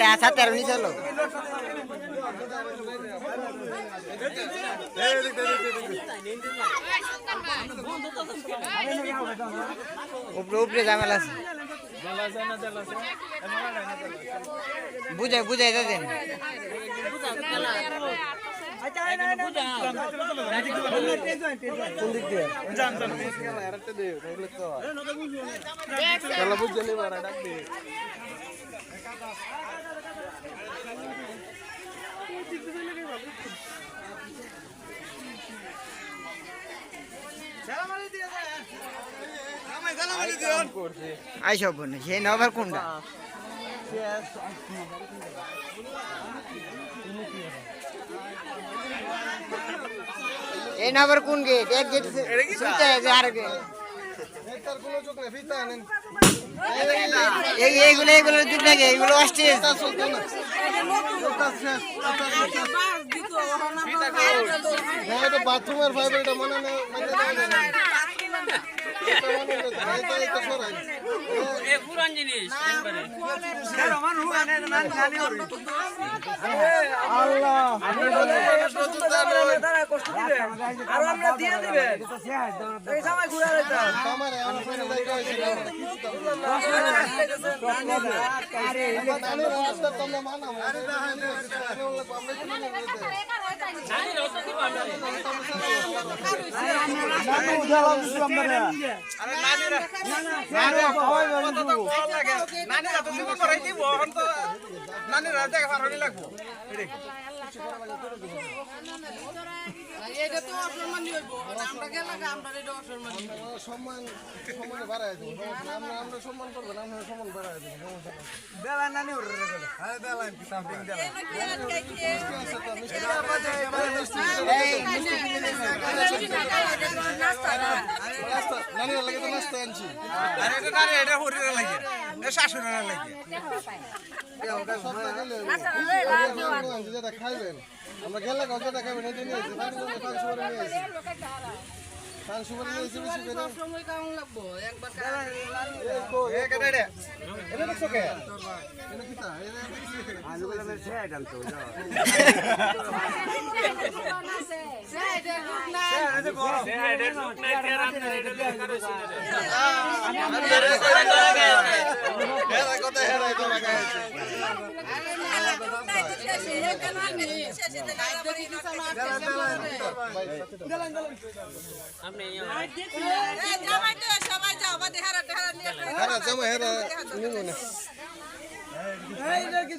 আচ্ছা তেরো নি চলো উপরে উপরে ঝামেলা আছে বুঝাই বুঝাই দেন আইসব বনে সেই নবার কোনটা এই নবার কোন গেট এক গেট সুইটা আর গেট এইগুলো এইগুলো দুধ লাগে এইগুলো অস্ট্রেলিয়া বাথরুমের ফাইবার এটা মনে নেই পুরান জিনিস সম্মান সম্মানে বাড়াই দেবো আমরা সম্মান করবো না আমরা সম্মান বাড়াই দেবো বেলা নানি নানির লাগে তো নাস্তা আনছি যেটা খাইবেন আমরা গেলে যেটা খাইবেন এটা নিয়ে আসি পান সুপারি নিয়ে এসে বেশি করে সময় কেমন লাগবো একবার এটা দেখছো কে এটা কি তা আলুগুলো মেরে ছেড়ে ডাল তো সবাই যাও বা দেহারা নিয়ে